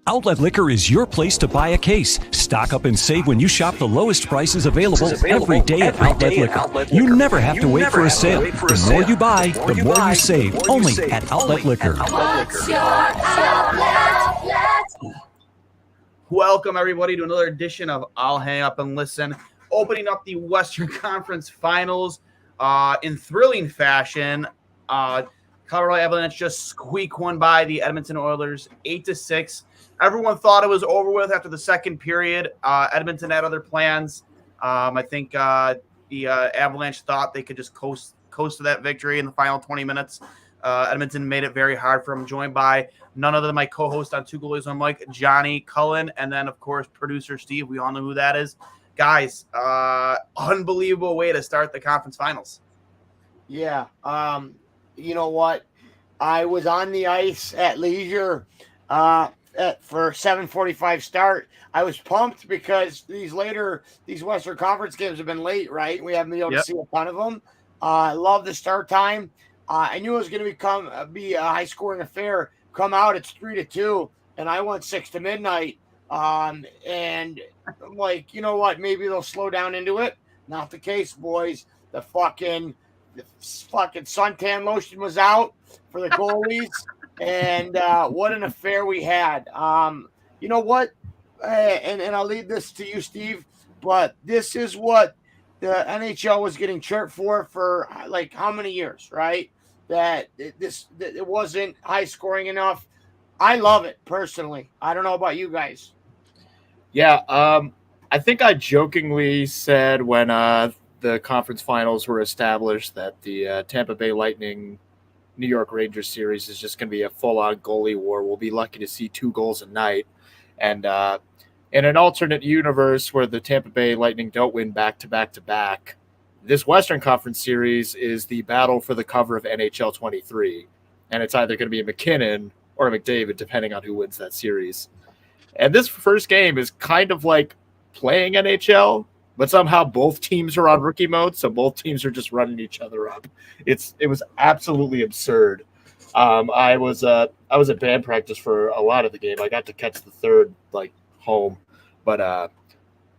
Outlet Liquor is your place to buy a case. Stock up and save when you shop the lowest prices available every day at Outlet Liquor. You never have to wait for a sale. The more you buy, the more you save. Only at Outlet Liquor. What's your outlet? Welcome, everybody, to another edition of I'll Hang Up and Listen. Opening up the Western Conference Finals in thrilling fashion. Colorado Avalanche just squeak one by the Edmonton Oilers 8-6. Everyone thought it was over with after the second period. Edmonton had other plans. I think the Avalanche thought they could just coast to that victory in the final 20 minutes. Edmonton made it very hard for them. Joined by none other than my co-host on Two Goalies on Mike, Johnny Cullen, and then, of course, producer Steve. We all know who that is. Guys, unbelievable way to start the conference finals. Yeah. You know what? I was on the ice at Leisure for 7:45 start. I was pumped because these Western Conference games have been late, right? We haven't been able to see a ton of them. I love the start time. I knew it was going to be a high-scoring affair. Come out, it's 3-2, and I went 6 to midnight. And I'm like, you know what? Maybe they'll slow down into it. Not the case, boys. The fucking suntan lotion was out for the goalies, and what an affair we had. You know what? And I'll leave this to you, Steve, but this is what the NHL was getting chirped for like how many years, right? That it wasn't high scoring enough. I love it personally. I don't know about you guys. Yeah, I think I jokingly said when the conference finals were established that the Tampa Bay Lightning New York Rangers series is just going to be a full-on goalie war. We'll be lucky to see 2 goals a night. And in an alternate universe where the Tampa Bay Lightning don't win back-to-back-to-back, this Western Conference series is the battle for the cover of NHL 23. And it's either going to be a McKinnon or a McDavid, depending on who wins that series. And this first game is kind of like playing NHL, but somehow both teams are on rookie mode, so both teams are just running each other up. It was absolutely absurd. I was at band practice for a lot of the game. I got to catch the third home, but I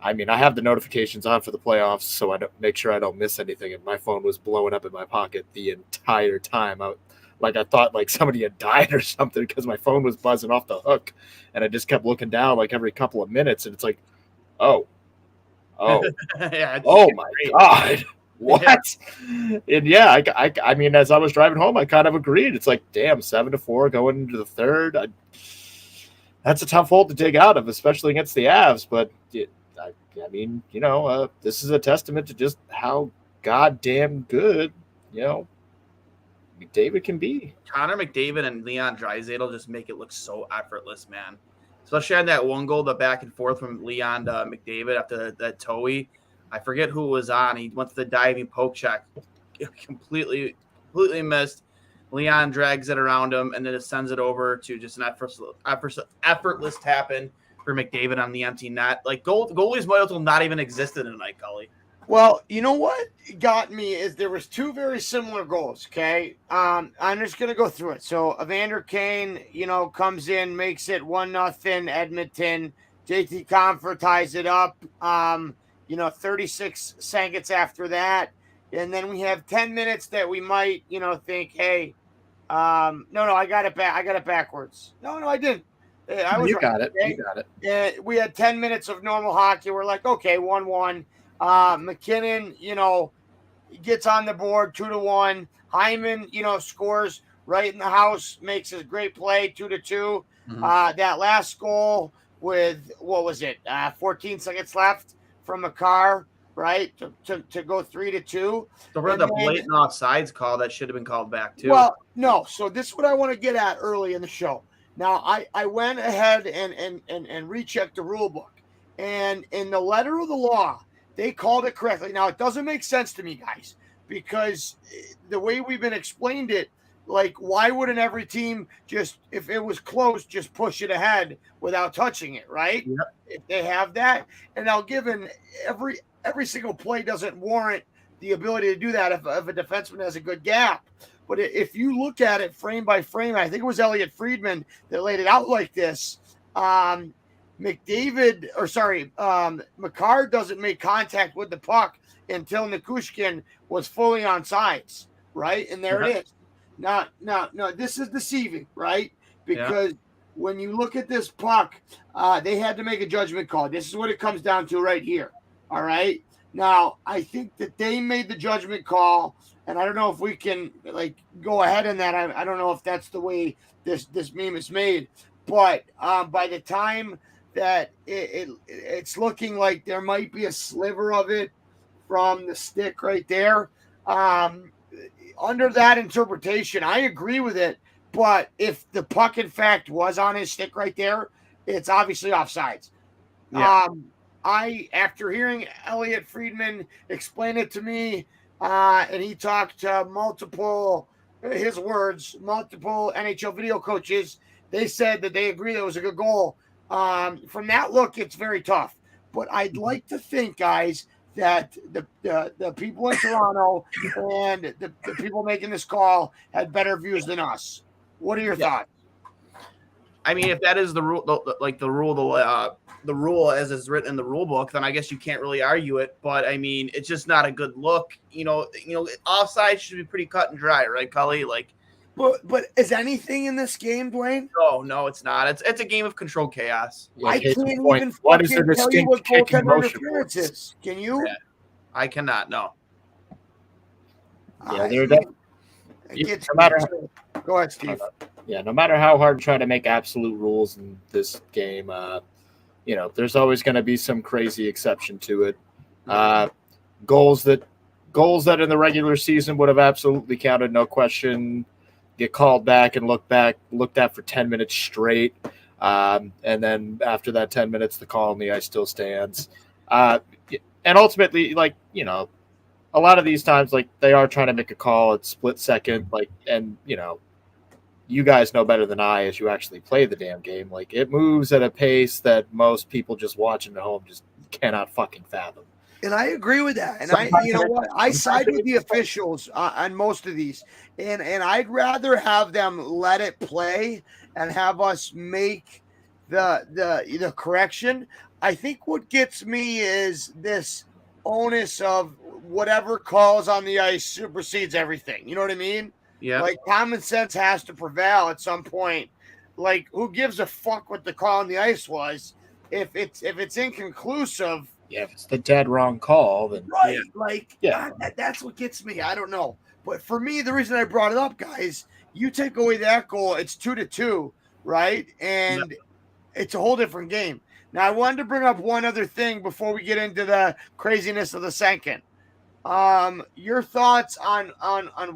have the notifications on for the playoffs, so I don't make sure I don't miss anything. And my phone was blowing up in my pocket the entire time. I thought somebody had died or something because my phone was buzzing off the hook, and I just kept looking down every couple of minutes, and it's like, oh. Yeah, oh my God. What? Yeah. And I mean, as I was driving home, I kind of agreed. It's like, damn, 7-4 going into the third. That's a tough hole to dig out of, especially against the Avs. But this is a testament to just how goddamn good, McDavid can be. Connor McDavid and Leon Draisaitl just make it look so effortless, man. Especially on that one goal, the back and forth from Leon to McDavid after that Toey. I forget who it was on. He went to the diving poke check. Completely missed. Leon drags it around him and then just sends it over to just an effortless tap in for McDavid on the empty net. Goalies might as well not even existed tonight, Cully. Well, you know what got me is there was 2 very similar goals, okay? I'm just going to go through it. So Evander Kane, comes in, makes it 1-0 Edmonton. JT Compher ties it up, 36 seconds after that. And then we have 10 minutes that we might, think, hey, no, I got it back. I got it backwards. No, I didn't. I was You right, got it. okay? You got it. We had 10 minutes of normal hockey. We're like, okay, 1-1. McKinnon, gets on the board 2-1. Hyman, scores right in the house, makes a great play 2-2. Mm-hmm. That last goal with 14 seconds left from Makar, right, to go 3-2. So we're the blatant offsides call that should have been called back too. Well, no. So this is what I want to get at early in the show. Now I went ahead and rechecked the rule book, and in the letter of the law, they called it correctly. Now, it doesn't make sense to me, guys, because the way we've been explained it, why wouldn't every team just, if it was close, just push it ahead without touching it, right? Yep. If they have that. And now, given every single play doesn't warrant the ability to do that if a defenseman has a good gap. But if you look at it frame by frame, I think it was Elliot Friedman that laid it out like this. McCarr doesn't make contact with the puck until Nikushkin was fully on sides, right? And there it is. Now, this is deceiving, right? Because when you look at this puck, they had to make a judgment call. This is what it comes down to right here, all right? Now, I think that they made the judgment call, and I don't know if we can, like, go ahead in that. I don't know if that's the way this meme is made. But by the time that it's looking like there might be a sliver of it from the stick right there, under that interpretation, I agree with it. But if the puck, in fact, was on his stick right there, it's obviously offsides. Yeah. After hearing Elliot Friedman explain it to me, and he talked to multiple NHL video coaches, they said that they agree that it was a good goal. From that look, it's very tough. But I'd like to think, guys, that the people in Toronto and the people making this call had better views than us. What are your thoughts? I mean, if that is the rule, the rule as is written in the rule book, then I guess you can't really argue it. But I mean, it's just not a good look. Offside should be pretty cut and dry, right, Cully? But is anything in this game, Duane? No, it's not. It's a game of controlled chaos. I can't even fucking tell you what goaltender interference is. Can you? Yeah. I cannot. No. Yeah, no matter. Go ahead, Steve. Yeah, no matter how hard you try to make absolute rules in this game, there's always going to be some crazy exception to it. Goals that in the regular season would have absolutely counted, no question, get called back and looked at for 10 minutes straight. And then after that 10 minutes, the call on the ice still stands. And ultimately, a lot of these times, they are trying to make a call at split second, you guys know better than I as you actually play the damn game. It moves at a pace that most people just watching at home just cannot fucking fathom. And I agree with that. And I side with the officials on most of these. And I'd rather have them let it play and have us make the correction. I think what gets me is this onus of whatever calls on the ice supersedes everything. You know what I mean? Yeah. Common sense has to prevail at some point. Who gives a fuck what the call on the ice was? If it's inconclusive. Yeah, if it's the dead wrong call, then right. That's what gets me. I don't know. But for me, the reason I brought it up, guys, you take away that goal, it's 2-2, right? And it's a whole different game. Now, I wanted to bring up one other thing before we get into the craziness of the second. Your thoughts on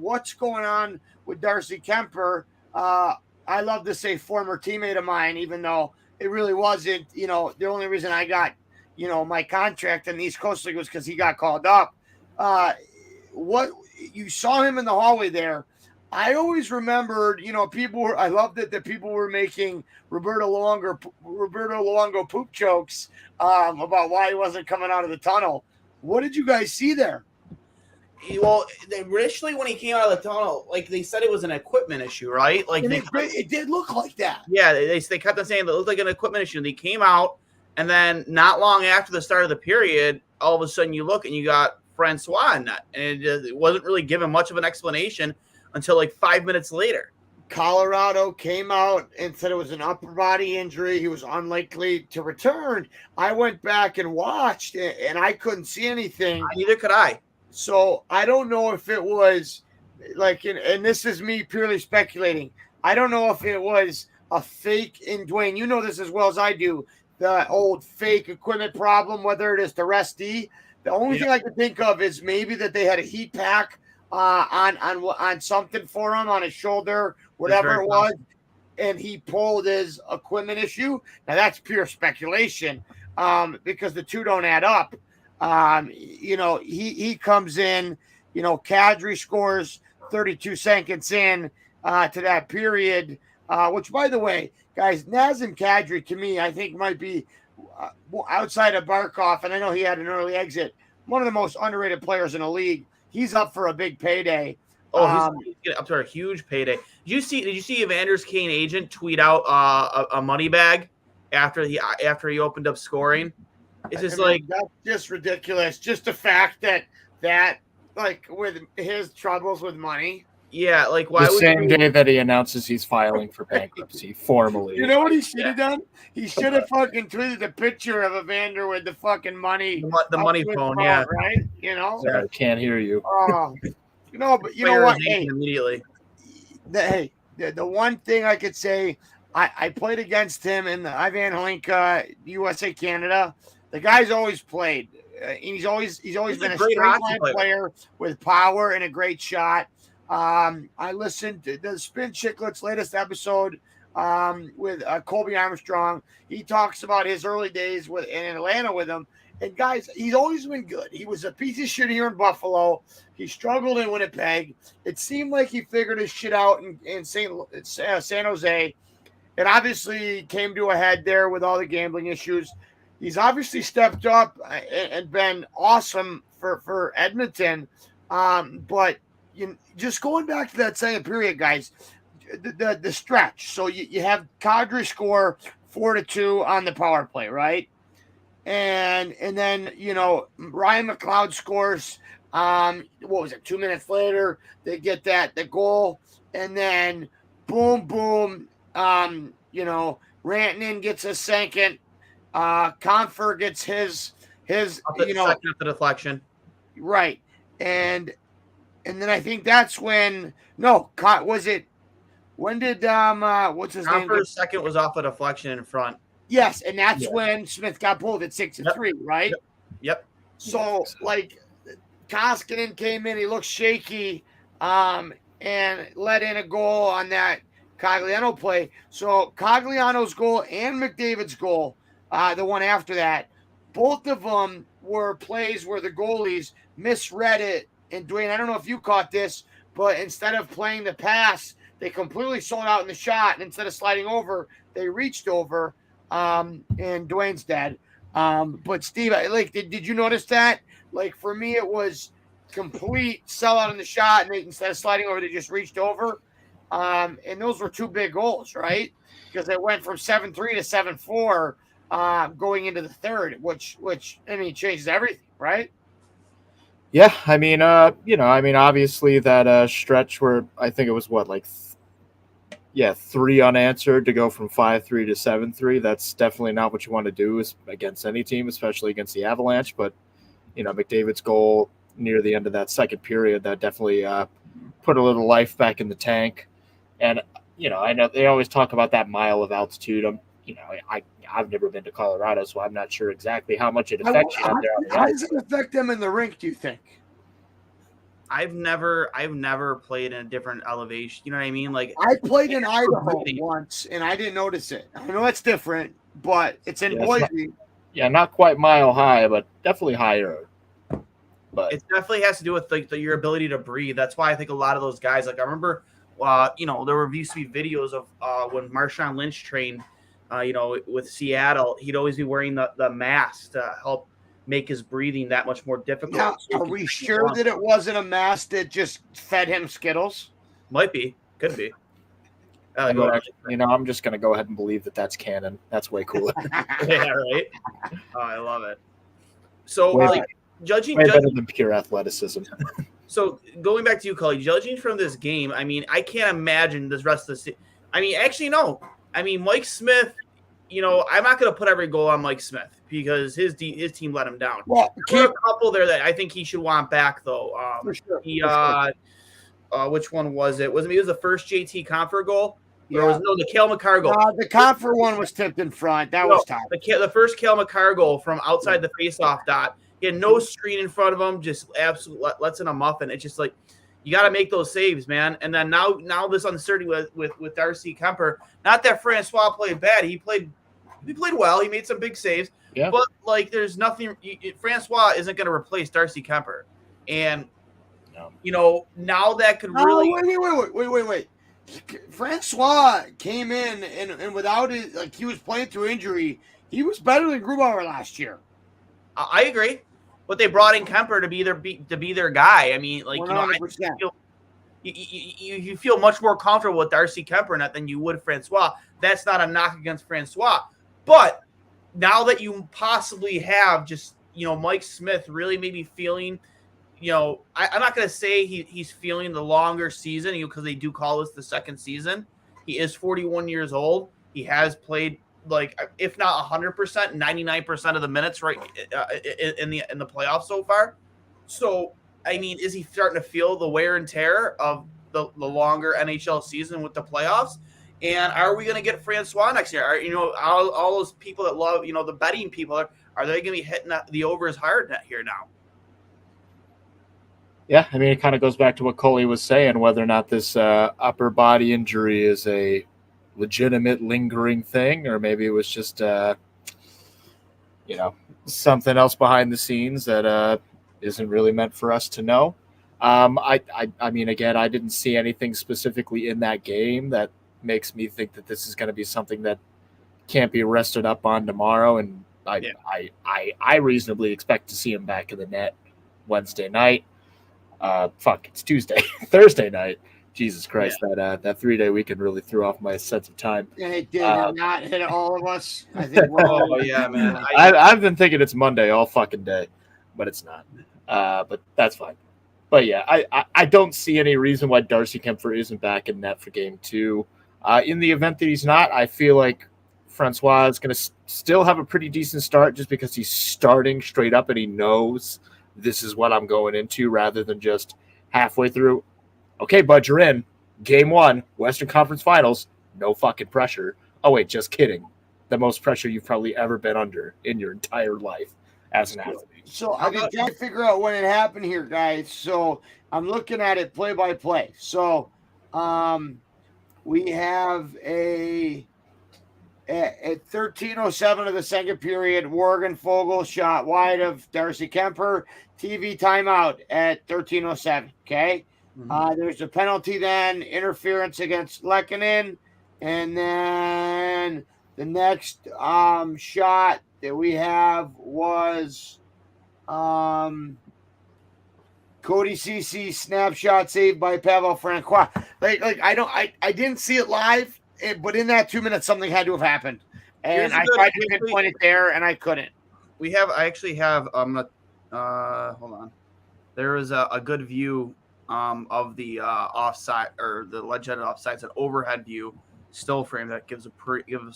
what's going on with Darcy Kemper. I love to say former teammate of mine, even though it really wasn't, the only reason I got, my contract in the East Coast League was because he got called up. What you saw him in the hallway there. I always remembered, I loved that the people were making Roberto Luongo poop jokes about why he wasn't coming out of the tunnel. What did you guys see there? Well, initially when he came out of the tunnel, they said it was an equipment issue, right? It did look like that. Yeah, they kept on saying that it looked like an equipment issue. And he came out, and then not long after the start of the period, all of a sudden you look and you got Francois in that, and it wasn't really given much of an explanation until 5 minutes later. Colorado came out and said it was an upper body injury. He was unlikely to return. I went back and watched it, and I couldn't see anything. Neither could I. So I don't know if it was and this is me purely speculating. I don't know if it was a fake in Duane. You know this as well as I do. The old fake equipment problem, whether it is the restee. The only thing I can think of is maybe that they had a heat pack on something for him on his shoulder, whatever it was, and he pulled his equipment issue. Now that's pure speculation because the two don't add up. He comes in, Kadri scores 32 seconds in to that period, which, by the way, guys, Nazem Kadri to me, I think might be outside of Barkov, and I know he had an early exit, one of the most underrated players in the league. He's up for a big payday. He's getting up to a huge payday. Did you see Evander's Kane agent tweet out a money bag? after he opened up scoring. It's just that's just ridiculous. Just the fact that like with his troubles with money. Yeah, like why the would same you, day that he announces he's filing for bankruptcy formally. You know what he should have done? He should have fucking tweeted a picture of Evander with the fucking money. the money phone? Yeah, right. You know. Sorry, I can't hear you. But you know what? Hey, immediately. The one thing I could say, I played against him in the Ivan Holinka USA Canada. The guy's always played. He's always been a great straight hockey line player with power and a great shot. I listened to the Spin Chicklets latest episode with Colby Armstrong. He talks about his early days in Atlanta with him. And guys, he's always been good. He was a piece of shit here in Buffalo. He struggled in Winnipeg. It seemed like he figured his shit out in San Jose. It obviously came to a head there with all the gambling issues. He's obviously stepped up and been awesome for Edmonton. But just going back to that second period, guys, the stretch. So you have Kadri score 4-2 on the power play, right? And then Ryan McLeod scores. What was it? 2 minutes later, they get the goal, and then boom. Rantanen gets a second. Confer gets his Second of the deflection. Right, and then I think that's when was it? When did what's his name? Confer's second was off a deflection in front. Yes, and that's when Smith got pulled at 6-3, right? Yep. So like Koskinen came in, he looked shaky, and let in a goal on that Cogliano play. So Cogliano's goal and McDavid's goal, the one after that, both of them were plays where the goalies misread it. And Duane, I don't know if you caught this, but instead of playing the pass, they completely sold out in the shot. And instead of sliding over, they reached over. And Duane's dead. But Steve, did you notice that? Like for me, it was complete sellout in the shot, and instead of sliding over, they just reached over. And those were two big goals, right? Because they went from 7-3 to 7-4 going into the third, which changes everything, right? Yeah, obviously that stretch where I think it was 3 unanswered to go from 5-3 to 7-3. That's definitely not what you want to do against any team, especially against the Avalanche. But, McDavid's goal near the end of that second period, that definitely put a little life back in the tank. And, I know they always talk about that mile of altitude. I've never been to Colorado, so I'm not sure exactly how much it affects you out there on the How ice. does it affect them in the rink, do you think? I've never played in a different elevation. You know what I mean? Like I played in Idaho once, and I didn't notice it. I know that's different, but it's in Boise. Not quite mile high, but definitely higher. But it definitely has to do with your ability to breathe. That's why I think a lot of those guys, like I remember, there used to be videos of when Marshawn Lynch trained, with Seattle, he'd always be wearing the mask to help make his breathing that much more difficult. Now, are we sure that it wasn't a mask that just fed him Skittles? Might be. Could be. I'm just going to go ahead and believe that that's canon. That's way cooler. Yeah, right? Oh, I love it. So, judging better than pure athleticism. So, going back to you, Cully, judging from this game, I can't imagine this rest of the season. Actually, no. Mike Smith, I'm not going to put every goal on Mike Smith because his team let him down. Well, there were a couple there that I think he should want back, though. For sure. Which one was it? It was the first JT Confer goal? Yeah. The Cale Makar goal. The Confer one was tipped in front. That was tough. The first Cale Makar goal from outside the faceoff dot. He had no screen in front of him, just absolutely lets in a muffin. It's just like you got to make those saves, man. And then now this uncertainty with Darcy Kemper. Not that Francois played bad. He played well. He made some big saves. Yeah. But there's nothing. Francois isn't going to replace Darcy Kemper. And now that could really. Wait. Francois came in and without it, he was playing through injury. He was better than Grubauer last year. I agree, but they brought in Kemper to be their guy. You feel much more comfortable with Darcy Kemper than you would Francois. That's not a knock against Francois, But now that you possibly have just, Mike Smith really maybe feeling, I'm not going to say he's feeling the longer season, because they do call this the second season. He is 41 years old. He has played, like, if not 100%, 99% of the minutes right in the playoffs so far. So, I mean, is he starting to feel the wear and tear of the longer NHL season with the playoffs? And are we going to get Francois next year? All those people that love, the betting people, are they going to be hitting the overs hard here now? Yeah, I mean, it kind of goes back to what Cully was saying, whether or not this upper body injury is a legitimate lingering thing, or maybe it was just, something else behind the scenes that isn't really meant for us to know. I mean, again, I didn't see anything specifically in that game that makes me think that this is going to be something that can't be rested up on tomorrow. And I reasonably expect to see him back in the net Wednesday night. It's Tuesday, Thursday night. Jesus Christ, that 3-day weekend really threw off my sense of time. And it did not hit all of us. I think. Oh yeah, man. I've been thinking it's Monday all fucking day, but it's not. But that's fine. But yeah, I don't see any reason why Darcy Kempfer isn't back in net for game 2. In the event that he's not, I feel like Francois is going to still have a pretty decent start just because he's starting straight up and he knows this is what I'm going into rather than just halfway through. Okay, bud, you're in. Game 1, Western Conference Finals, no fucking pressure. Oh, wait, just kidding. The most pressure you've probably ever been under in your entire life as an athlete. So I've been trying to figure out when it happened here, guys. So I'm looking at it play by play. So we have at 13:07 of the second period, Morgan Fogle shot wide of Darcy Kemper. TV timeout at 13:07. Okay. There's a penalty then, interference against Lehkonen. And then the next shot that we have was Cody Ceci snapshot saved by Pavel Francois. I didn't see it live, but in that 2 minutes, something had to have happened. And I tried to pinpoint it there, and I couldn't. I actually have, hold on. There was a good view of the offside or the legendary offsides, an overhead view still frame that gives us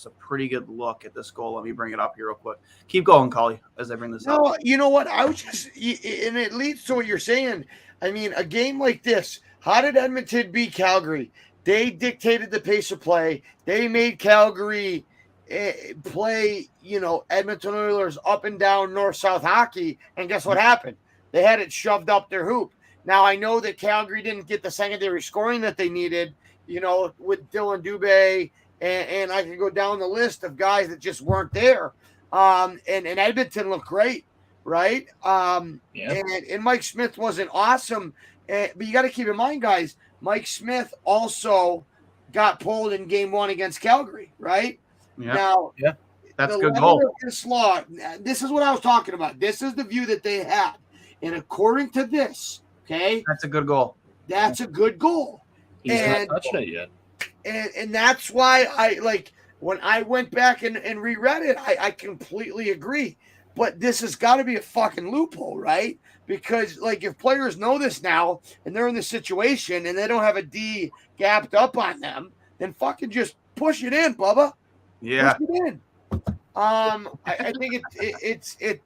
a pretty good look at this goal. Let me bring it up here real quick. Keep going, Cully, as I bring this up. No, you know what? I was just, and it leads to what you're saying. I mean, a game like this, how did Edmonton beat Calgary? They dictated the pace of play. They made Calgary play, Edmonton Oilers up and down north-south hockey. And guess what happened? They had it shoved up their hoop. Now, I know that Calgary didn't get the secondary scoring that they needed, with Dylan Dubé, and I can go down the list of guys that just weren't there. And Edmonton looked great, right? And Mike Smith wasn't awesome. But you got to keep in mind, guys, Mike Smith also got pulled in game 1 against Calgary, right? Yeah. Now, that's a good goal. This is what I was talking about. This is the view that they had. And according to this, okay, that's a good goal. That's a good goal. He's not touched it yet. And that's why when I went back and reread it, I completely agree. But this has got to be a fucking loophole, right? Because if players know this now and they're in this situation and they don't have a D gapped up on them, then fucking just push it in, Bubba. Yeah. Push it in. I think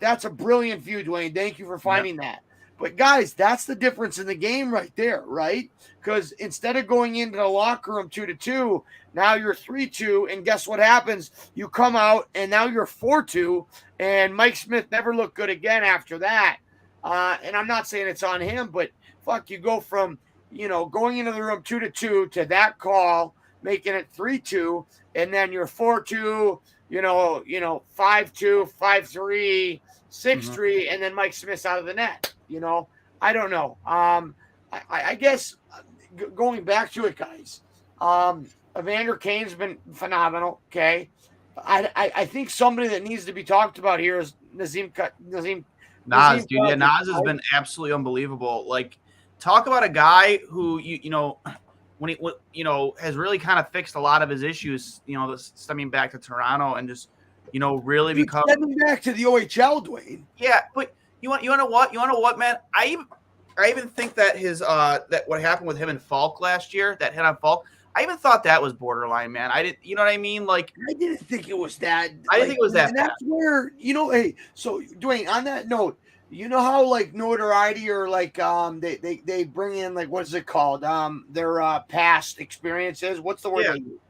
that's a brilliant view, Duane. Thank you for finding that. But guys, that's the difference in the game right there, right? Because instead of going into the locker room 2-2, now you're 3-2, and guess what happens? You come out, and now you're 4-2, and Mike Smith never looked good again after that. And I'm not saying it's on him, but fuck, you go from going into the room 2-2 to that call, making it 3-2, and then you're 4-2, 5-2, 5-3, 6-3, and then Mike Smith's out of the net. I don't know. I guess going back to it, guys, Evander Kane's been phenomenal. Okay. I think somebody that needs to be talked about here is Nazem. Nas, dude. Yeah, Nas has been absolutely unbelievable. Like, talk about a guy who, when he has really kind of fixed a lot of his issues, stemming back to Toronto and just really become. Send him back to the OHL, Duane. Yeah, but you want to know what, man? I even think that his that what happened with him and Falk last year, that hit on Falk, I even thought that was borderline, man. I didn't, you know what I mean? Like, I didn't think it was that. I didn't think it was that And bad. that's where, hey, so Duane, on that note, you know how like notoriety or like they bring in like, what is it called? Their past experiences. What's the word Yeah. they use?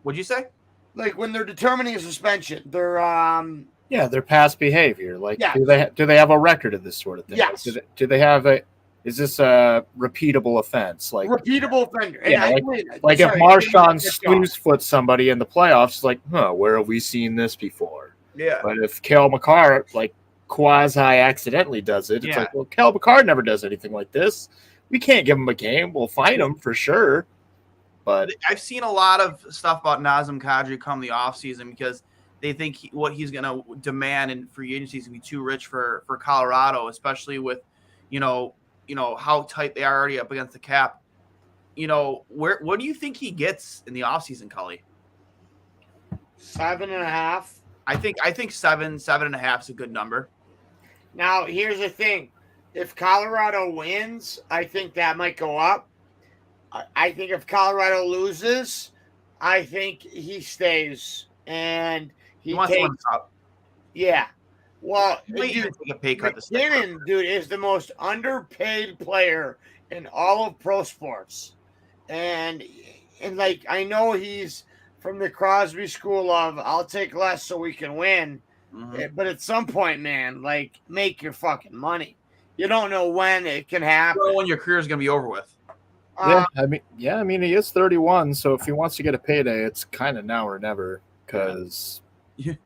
What'd you say? Like when they're determining a suspension, they're Yeah, their past behavior. Like, Yeah. do they have a record of this sort of thing? Yes. Do they have is this a repeatable offense? Like, repeatable offender. And yeah, I like sorry, if I didn't Marshawn mean to cut you off. snooze foot somebody in the playoffs, it's like, where have we seen this before? Yeah. But if Cale Makar like quasi accidentally does it, it's Yeah. like, well, Cale Makar never does anything like this. We can't give him a game. We'll fight him for sure. But I've seen a lot of stuff about Nazem Kadri come the offseason because they think what he's going to demand in free agency is going to be too rich for Colorado, especially with, how tight they are already up against the cap. What do you think he gets in the offseason, Cully? 7.5. I think 7.5 is a good number. Now, here's the thing. If Colorado wins, I think that might go up. I think if Colorado loses, I think he stays. And he He wants to win takes, the Cup. yeah. Well, He might even take a pay cut to stay. McKinnon, dude, is the most underpaid player in all of pro sports. And like, I know he's from the Crosby school of I'll take less so we can win. Mhm. But at some point, man, like, make your fucking money. You don't know when it can happen. You know when your career is going to be over with. I mean, he is 31, so if he wants to get a payday, it's kind of now or never. Because Did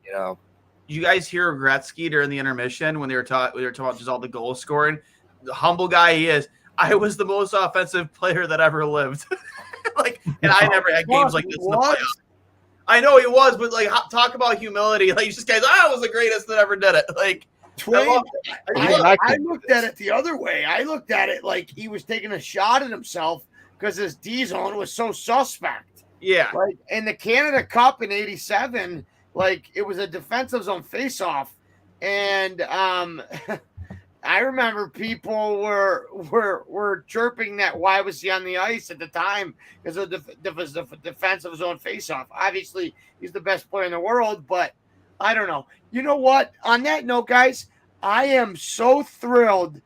you guys hear Gretzky during the intermission when they were talking about just all the goal scoring? The humble guy he is. I was the most offensive player that ever lived. And I never had games like this in the playoffs. I know he was, but talk about humility. Like, this guy's, I was the greatest that ever did it. Like, Duane, I I looked at it the other way. I looked at it like he was taking a shot at himself because his D zone was so suspect. yeah, Like in the Canada Cup in '87, like it was a defensive zone faceoff, and I remember people were chirping that why was he on the ice at the time because it was the defensive zone faceoff. Obviously, he's the best player in the world, but I don't know. You know what? On that note, guys, I am so thrilled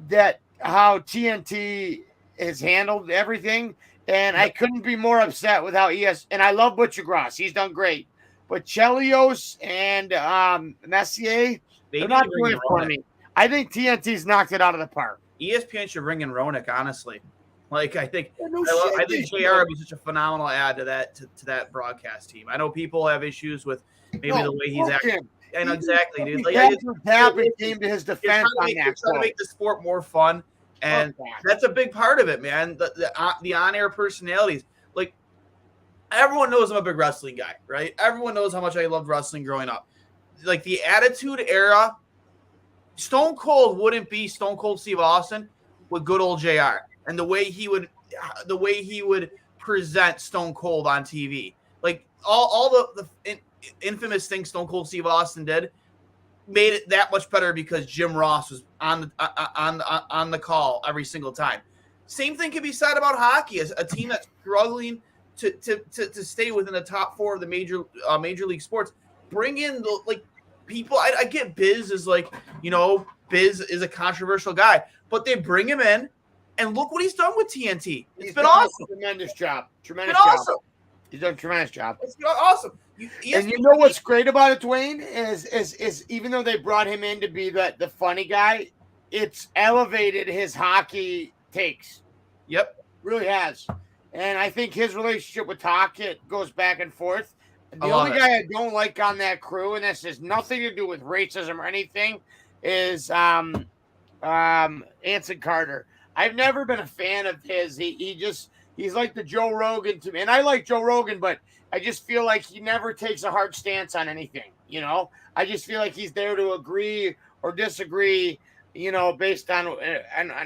that how TNT has handled everything, and I couldn't be more upset with how and I love Butcher Gross. He's done great. But Chelios and Messier, they're not doing it for me. I think TNT's knocked it out of the park. ESPN should bring in Roenick, honestly. Like, I think No I shit, think JR would be such a phenomenal add to that broadcast team. I know people have issues with maybe the way he's fuck acting. him. And exactly, dude. Like, Happened came to his you're defense trying on that. to make the sport more fun, and that's a big part of it, man. The on-air personalities. Like, everyone knows I'm a big wrestling guy, right? Everyone knows how much I loved wrestling growing up. Like, the Attitude Era, Stone Cold wouldn't be Stone Cold Steve Austin with good old JR and the way he would present Stone Cold on TV. Like, all the infamous things Stone Cold Steve Austin did made it that much better because Jim Ross was on the call every single time. Same thing can be said about hockey. As a team that's struggling to stay within the top four of the major league sports, bring in the people. I get Biz is Biz is a controversial guy, but they bring him in, and look what he's done with TNT. It's been awesome. Tremendous job. Tremendous job. Awesome. He's done a tremendous job. It's awesome. And you know what's great about it, Duane, is even though they brought him in to be the funny guy, it's elevated his hockey takes. Yep. Really has. And I think his relationship with Tocchet goes back and forth. The only guy I don't like on that crew, and this has nothing to do with racism or anything, is Anson Carter. I've never been a fan of his. He's like the Joe Rogan to me. And I like Joe Rogan, but I just feel like he never takes a hard stance on anything, I just feel like he's there to agree or disagree, based on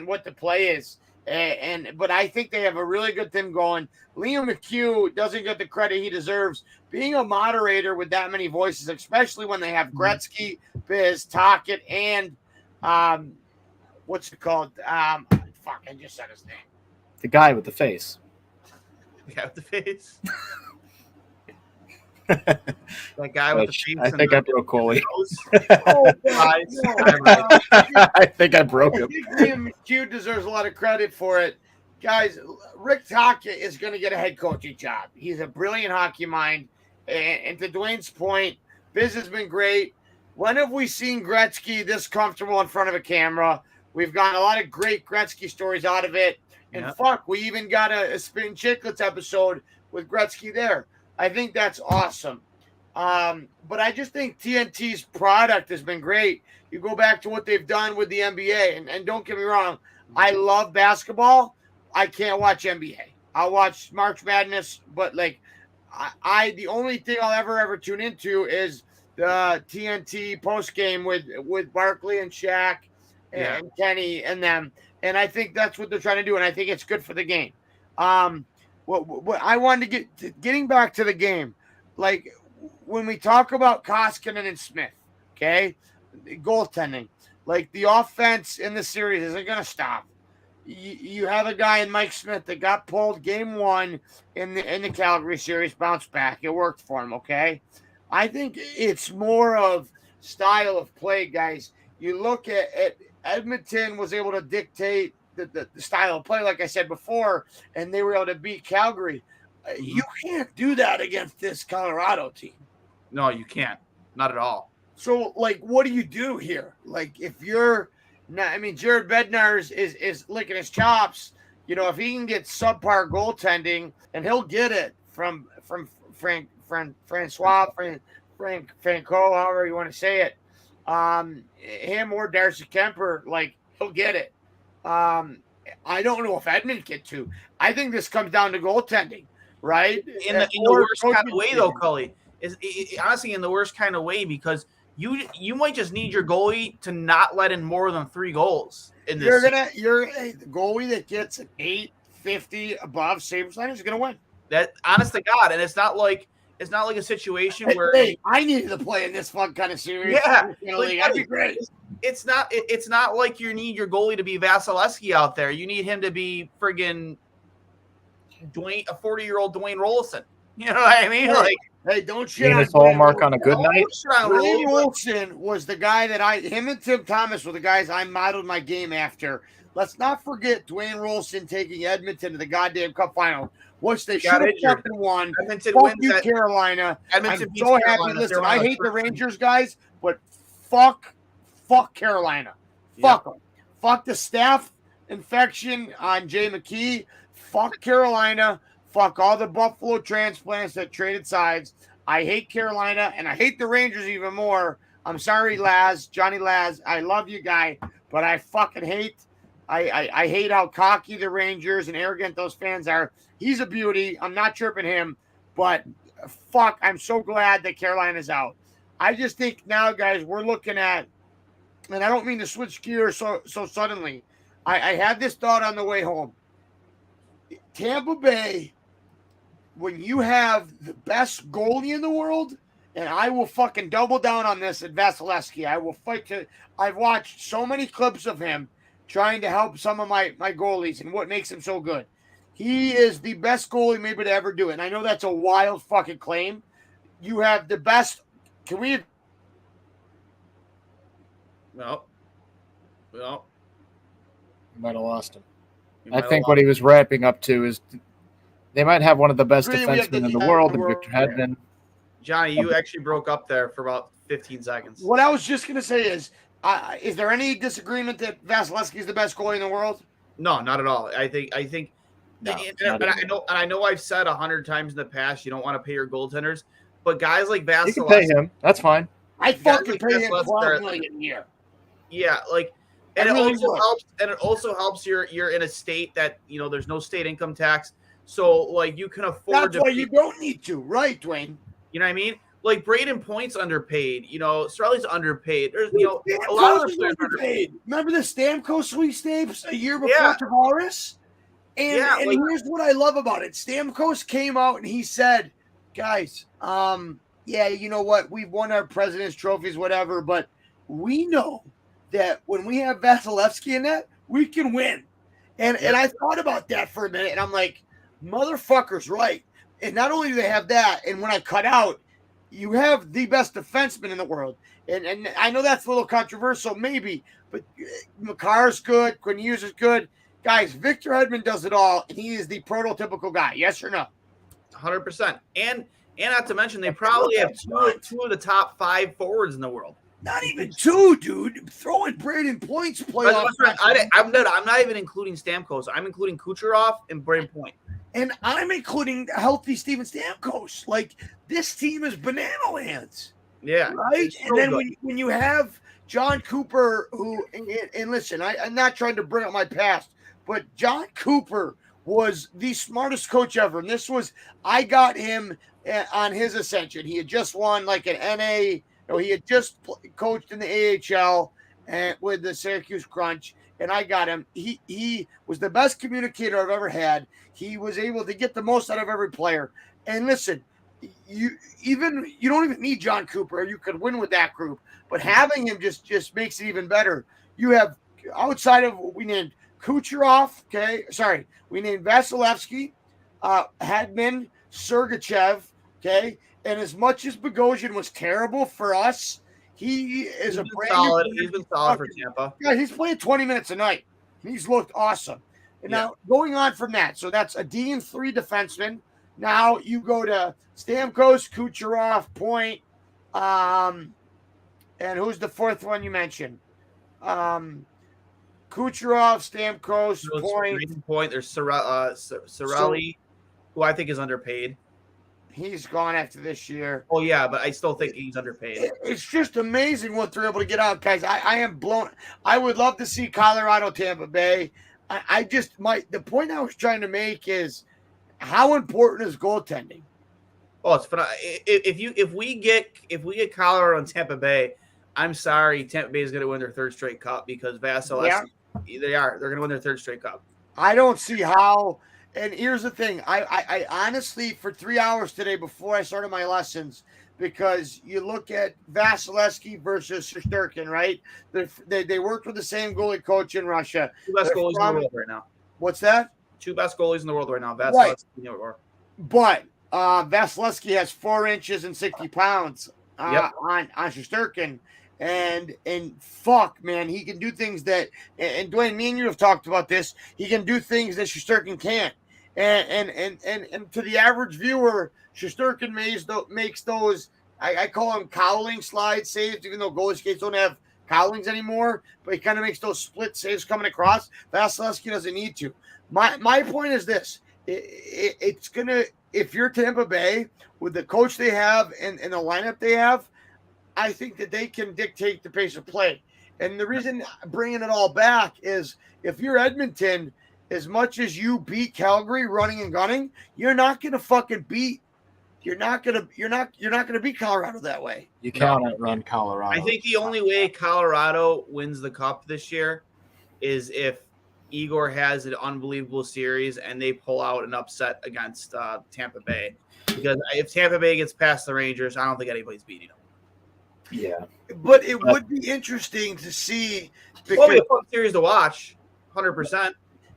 what the play is. But I think they have a really good thing going. Liam McHugh doesn't get the credit he deserves. Being a moderator with that many voices, especially when they have Gretzky, Biz, Tocchet, and what's it called? Fuck, I just said his name. The guy with the face. Yeah, with the face. That guy with the face. I think I broke Cully. Oh, I think I broke him. I think Liam McHugh deserves a lot of credit for it. Guys, Rick Tocchet is going to get a head coaching job. He's a brilliant hockey mind. And to Duane's point, Biz has been great. When have we seen Gretzky this comfortable in front of a camera? We've gotten a lot of great Gretzky stories out of it. And fuck, we even got a Spin Chicklets episode with Gretzky there. I think that's awesome. But I just think TNT's product has been great. You go back to what they've done with the NBA, and don't get me wrong, I love basketball. I can't watch NBA. I'll watch March Madness, but like I the only thing I'll ever tune into is the TNT post game with Barkley and Shaq and Kenny and them. And I think that's what they're trying to do, and I think it's good for the game. What I wanted to getting back to the game, like when we talk about Koskinen and Smith, okay, goaltending, like the offense in the series isn't going to stop. You have a guy in Mike Smith that got pulled game 1 in the Calgary series, bounced back. It worked for him, okay? I think it's more of style of play, guys. You look at Edmonton was able to dictate the style of play, like I said before, and they were able to beat Calgary. You can't do that against this Colorado team. No, you can't. Not at all. So, like, what do you do here? Like, if you're not, I mean, Jared Bednar is licking his chops. You know, if he can get subpar goaltending, and he'll get it from Francois, Franco, however you want to say it, him or Darcy Kemper, like, he'll get it. I don't know if Edmund get to. I think this comes down to goaltending, right? In the worst kind of way, though, Cully. Honestly in the worst kind of way, because you might just need your goalie to not let in more than 3 goals in this. You're a goalie that gets an 850 above save percentage is gonna win. That, honest to God, and it's not like a situation where I needed to play in this fun kind of series. Yeah, that'd be great. It's not like you need your goalie to be Vasilevsky out there. You need him to be friggin' Duane, a 40-year-old Duane Rollison. You know what I mean? Hey, don't shit on hallmark on a good night. Duane Rollison was the guy that him and Tim Thomas were the guys I modeled my game after. Let's not forget Duane Rollison taking Edmonton to the goddamn Cup final, which they should have fucking won. Edmonton fuck wins you, that. Edmonton I'm so happy. Listen, I hate the Rangers guys, but fuck Carolina. Fuck them. Fuck the staph infection on Jay McKee. Fuck Carolina. Fuck all the Buffalo transplants that traded sides. I hate Carolina, and I hate the Rangers even more. I'm sorry, Laz, Johnny Laz. I love you, guy, but I fucking hate. I hate how cocky the Rangers and arrogant those fans are. He's a beauty. I'm not chirping him, but fuck, I'm so glad that Carolina's out. I just think now, guys, we're looking at, and I don't mean to switch gears so suddenly. I had this thought on the way home. Tampa Bay, when you have the best goalie in the world, and I will fucking double down on this at Vasilevsky. I will fight to. I've watched so many clips of him trying to help some of my goalies and what makes him so good. He is the best goalie maybe to ever do it. And I know that's a wild fucking claim. You have the best. Can we? Well. You might have lost him. I think what he was wrapping up to is they might have one of the best defensemen in the world, and Victor Hedman. Johnny, you actually broke up there for about 15 seconds. What I was just going to say is there any disagreement that Vasilevsky is the best goalie in the world? No, not at all. I think, no, I know I've said 100 times in the past, you don't want to pay your goaltenders, but guys like Vasilevsky, you can pay him. That's fine. I fucking pay him $12 million a year. Yeah, like, and it also helps. You're in a state that there's no state income tax, so like you can afford. That's why you don't need to, right, Duane? You know what I mean? like Braden Point's underpaid. Strelly's underpaid. There's a lot Stamkos of is players underpaid. Remember the Stamkos sweepstakes a year before Yeah. Tavares? And Yeah, here's what I love about it. Stamkos came out and he said, guys, yeah, you know what? We've won our president's trophies, whatever, but we know that when we have Vasilevsky in that, we can win. And I thought about that for a minute, and I'm like, motherfucker's right. And not only do they have that, and when I cut out, you have the best defenseman in the world. And I know that's a little controversial, maybe, but Makar's good, Quinn-Hughes is good. Guys, Victor Hedman does it all, and he is the prototypical guy. Yes or no? 100%. And not to mention, they probably have two of the top 5 forwards in the world. Not even 2, dude. Throwing Braden Point's playoff. I'm not even including Stamkos. I'm including Kucherov and Braden Point. And I'm including healthy Steven Stamkos. Like, this team is banana lands. Yeah. Right? And then when you have John Cooper, who, and listen, I'm not trying to bring up my past, but John Cooper was the smartest coach ever. And I got him on his ascension. He had just won like an NA. He had just coached in the AHL and with the Syracuse Crunch, and I got him. He was the best communicator I've ever had. He was able to get the most out of every player. And listen, you don't even need John Cooper. You could win with that group, but having him just makes it even better. You have outside of what we named Kucherov. We named Vasilevsky, Hedman, Sergachev. Okay. And as much as Bogosian was terrible for us, he's been solid. He's been solid for Tampa. Yeah, he's playing 20 minutes a night. He's looked awesome. And now going on from that, so that's a D and 3 defenseman. Now you go to Stamkos, Kucherov, Point, and who's the fourth one you mentioned? Kucherov, Stamkos, Point. There's Cirelli, who I think is underpaid. He's gone after this year. Oh, yeah, but I still think he's underpaid. It's just amazing what they're able to get out, guys. I am blown. I would love to see Colorado, Tampa Bay. The point I was trying to make is how important is goaltending? Oh, it's phenomenal. If we get Colorado and Tampa Bay, I'm sorry, Tampa Bay is going to win their 3rd straight cup because Vasilevsky. They're going to win their 3rd straight cup. I don't see how. And here's the thing. I honestly, for 3 hours today before I started my lessons, because you look at Vasilevsky versus Shesterkin, right? They worked with the same goalie coach in Russia. 2 best goalies in the world right now. What's that? 2 best goalies in the world right now. Vasilevsky, right. But Vasilevsky has 4 inches and 60 pounds on Shesterkin. And fuck, man, he can do things that, and Duane, me and you have talked about this. He can do things that Shesterkin can't. And to the average viewer, Shesterkin makes those, I call them cowling slide saves, even though goalie skates don't have cowlings anymore, but he kind of makes those split saves coming across. Vasilevsky doesn't need to. My point is this. It's going to, if you're Tampa Bay, with the coach they have and the lineup they have, I think that they can dictate the pace of play. And the reason bringing it all back is if you're Edmonton, as much as you beat Calgary running and gunning, you're not going to fucking beat. You're not going to beat Colorado that way. You can't outrun Colorado. I think the only way Colorado wins the cup this year is if Igor has an unbelievable series and they pull out an upset against Tampa Bay. Because if Tampa Bay gets past the Rangers, I don't think anybody's beating them. Yeah. But it would be interesting to see. It'll be a fun series to watch, 100%.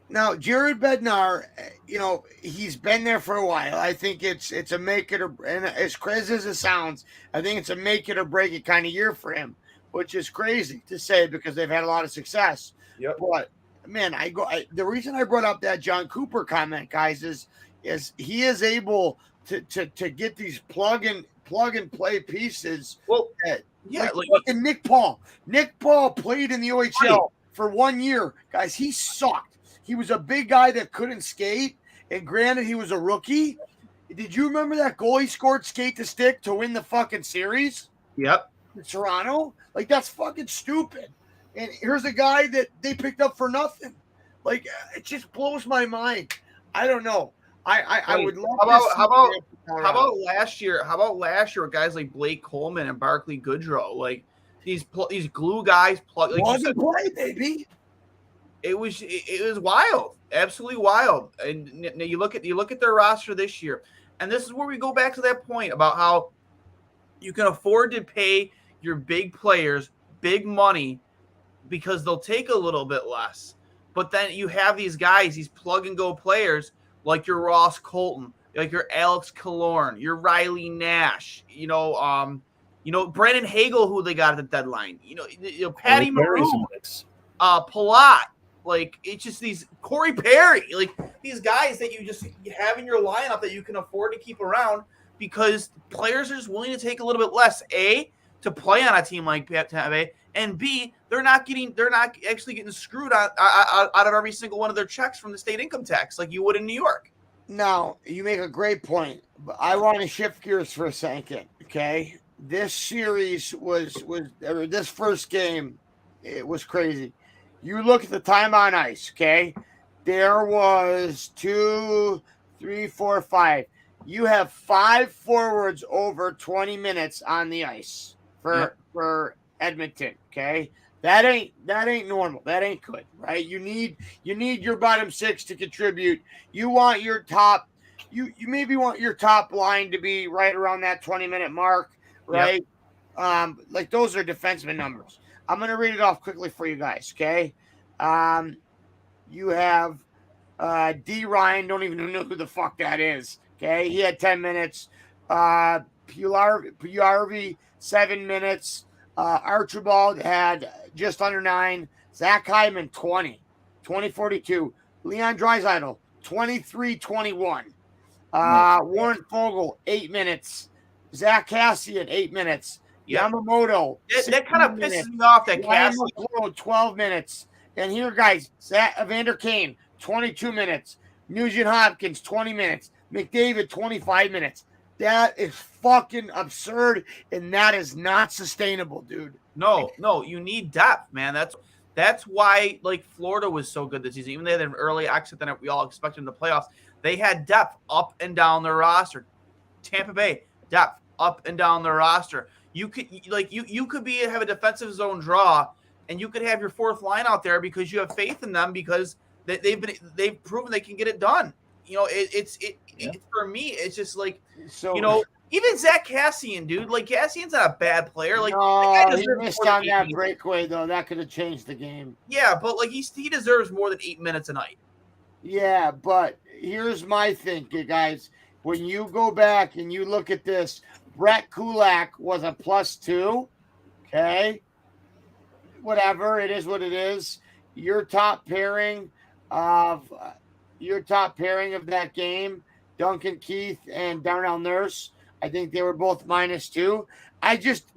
Now, Jared Bednar, he's been there for a while. I think it's a make it or, and as crazy as it sounds, I think it's a make it or break it kind of year for him, which is crazy to say because they've had a lot of success. Yep. But man, the reason I brought up that John Cooper comment, guys, is he is able to get these plug and play pieces. Well, like Nick Paul. Nick Paul played in the OHL for 1 year, guys. He sucked. He was a big guy that couldn't skate, and granted, he was a rookie. Did you remember that goal he scored skate to stick to win the fucking series? Yep. In Toronto? Like, that's fucking stupid. And here's a guy that they picked up for nothing. Like, it just blows my mind. I don't know. I would love How to about see how about last year? How about last year with guys like Blake Coleman and Barkley Goodrow? Like these glue guys plug like you said, play, baby. it was wild, absolutely wild. And you look at their roster this year, and this is where we go back to that point about how you can afford to pay your big players big money because they'll take a little bit less. But then you have these guys, these plug and go players like your Ross Colton, like your Alex Killorn, your Riley Nash, Brandon Hagel, who they got at the deadline, Patty Maroon, Palat. Like, it's just these Corey Perry, like these guys that you have in your lineup that you can afford to keep around because players are just willing to take a little bit less, A, to play on a team like Tampa Bay, and B, they're not actually getting screwed out of every single one of their checks from the state income tax like you would in New York. Now, you make a great point, but I want to shift gears for a second, okay? This series this first game, it was crazy. You look at the time on ice, okay? There was 2, 3, 4, 5. You have 5 forwards over 20 minutes on the ice for Edmonton, okay? That ain't normal. That ain't good, right? You need your bottom 6 to contribute. You want your top you maybe want your top line to be right around that 20-minute mark, right? Yep. Like those are defenseman numbers. I'm going to read it off quickly for you guys, okay? You have D. Ryan, don't even know who the fuck that is, okay? He had 10 minutes. Pujärvi, 7 minutes. Archibald had just under 9. Zach Hyman, 20-42. Leon Draisaitl, 23-21. Warren Fogle, 8 minutes. Zach Cassian, 8 minutes. Yeah. Yamamoto. That kind of pisses me off. That Cassian. 12 minutes. And here, guys, Evander Kane, 22 minutes. Nugent Hopkins, 20 minutes. McDavid, 25 minutes. That is fucking absurd, and that is not sustainable, dude. No, you need depth, man. That's why, like, Florida was so good this season. Even though they had an early exit than we all expected in the playoffs, they had depth up and down their roster. Tampa Bay, depth up and down their roster. You could have a defensive zone draw, and you could have your fourth line out there because you have faith in them because they've proven they can get it done. It's for me, it's just like, even Zach Cassian, dude. Like, Cassian's not a bad player. Like, he missed on that breakaway though. That could have changed the game. Yeah, but like he deserves more than 8 minutes a night. Yeah, but here's my thing, guys. When you go back and you look at this, Brett Kulak was a +2. Okay, whatever, it is what it is. Your top pairing of that game, Duncan Keith and Darnell Nurse, I think they were both -2.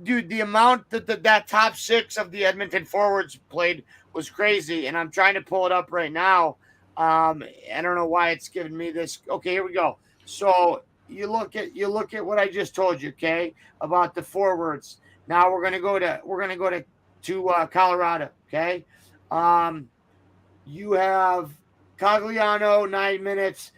Dude, the amount that top 6 of the Edmonton forwards played was crazy, and I'm trying to pull it up right now. I don't know why it's giving me this. Okay, here we go. So you look at what I just told you, okay, about the forwards. Now we're gonna go to Colorado, okay. You have Cogliano, 9 minutes.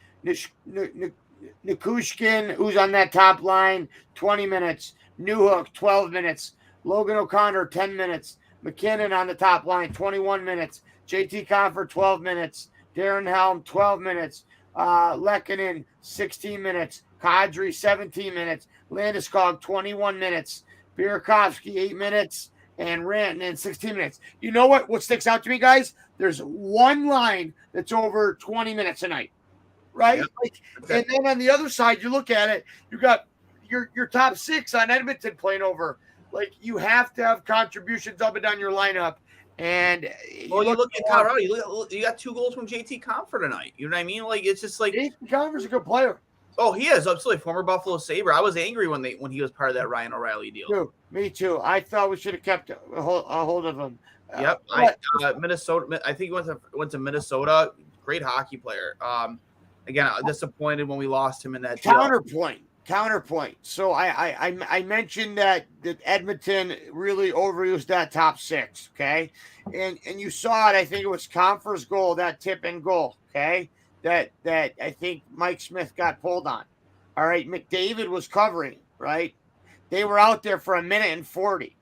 Nikushkin, who's on that top line, 20 minutes. Newhook, 12 minutes. Logan O'Connor, 10 minutes. McKinnon on the top line, 21 minutes. JT Compher, 12 minutes. Darren Helm, 12 minutes. Lehkonen, 16 minutes. Kadri, 17 minutes. Landeskog, 21 minutes. Burakovsky, 8 minutes. And Rantanen, 16 minutes. You know what sticks out to me, guys? There's one line that's over 20 minutes a night, right? Yep. And then on the other side, you look at it, you got your top 6 on Edmonton playing over. Like, you have to have contributions up and down your lineup. And you look at Colorado, you got 2 goals from JT Compher tonight. You know what I mean? Like, it's just like JT Compher's a good player. Oh, he is absolutely former Buffalo Sabre. I was angry when he was part of that Ryan O'Reilly deal. Me too. I thought we should have kept a hold of him. Yep. Minnesota. I think he went to Minnesota. Great hockey player. Again, disappointed when we lost him in that Counterpoint. So I mentioned that Edmonton really overused that top 6. Okay, and you saw it. I think it was Compher's goal, that tip and goal. Okay, that I think Mike Smith got pulled on. All right, McDavid was covering, right? They were out there for 1:40.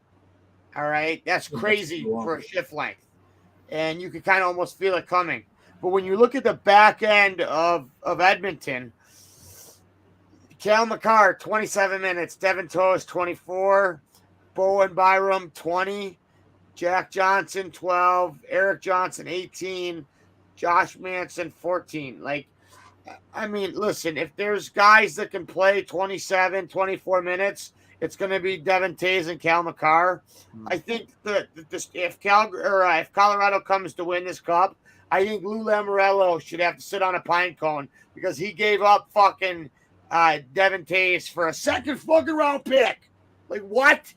All right, that's crazy for a shift length, and you could kind of almost feel it coming. But when you look at the back end of Edmonton, Cal McCarr 27 minutes, Devin Toews 24, Bowen Byram 20, Jack Johnson 12, Eric Johnson 18, Josh Manson 14. Like, I mean, listen, if there's guys that can play 27, 24 minutes, it's going to be Devin Toews and Cal McCarr. I think that if Colorado comes to win this cup, I think Lou Lamoriello should have to sit on a pine cone because he gave up fucking Devin Toews for a second fucking round pick. Like, what?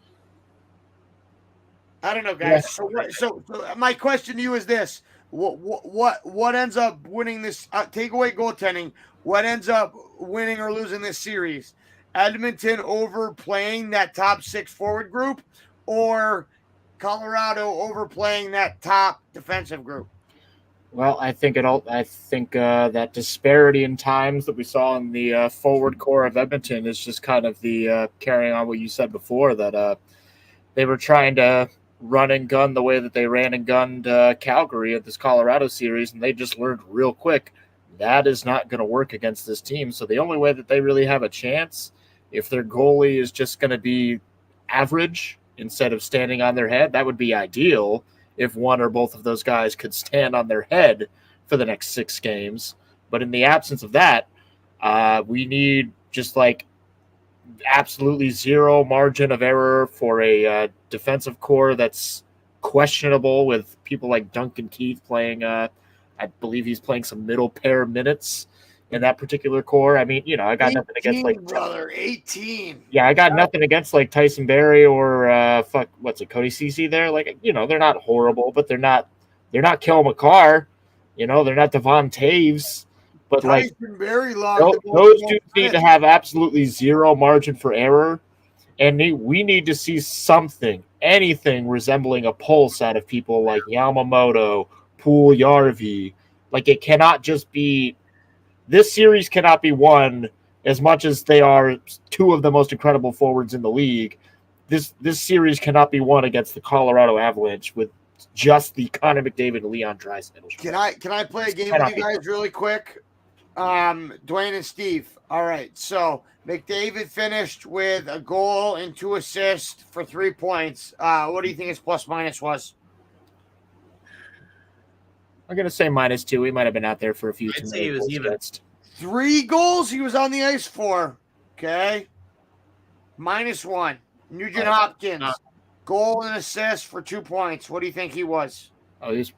I don't know, guys. Yeah. So my question to you is this: what ends up winning this? Take away goaltending. What ends up winning or losing this series? Edmonton overplaying that top 6 forward group, or Colorado overplaying that top defensive group? Well, I think that disparity in times that we saw in the forward core of Edmonton is just kind of the carrying on what you said before, that they were trying to run and gun the way that they ran and gunned Calgary at this Colorado series, and they just learned real quick that is not going to work against this team. So the only way that they really have a chance, if their goalie is just going to be average instead of standing on their head, that would be ideal if one or both of those guys could stand on their head for the next 6 games. But in the absence of that, we need just like absolutely zero margin of error for a defensive core that's questionable, with people like Duncan Keith playing, I believe he's playing some middle pair minutes in that particular core. I mean, I got nothing against 18. Yeah, I got nothing against like Tyson Barrie or Cody Ceci there. Like, they're not horrible, but they're not Kel McCarr. They're not Devon Taves. But Tyson Barrie those dudes need to have absolutely zero margin for error, and we need to see anything resembling a pulse out of people like Yamamoto, Poole, Yarvi. Like, it cannot just be. This series cannot be won, as much as they are 2 of the most incredible forwards in the league. This series cannot be won against the Colorado Avalanche with just the Connor McDavid and Leon Draisaitl. Can I play a game with you guys really quick? Duane and Steve. All right. So McDavid finished with a goal and 2 assists for 3 points. What do you think his plus minus was? I'm going to say -2. He might have been out there for a few. I'd say he was even. 3 goals he was on the ice for. Okay. -1. Nugent Hopkins. Goal and assist for 2 points. What do you think he was? Oh, he's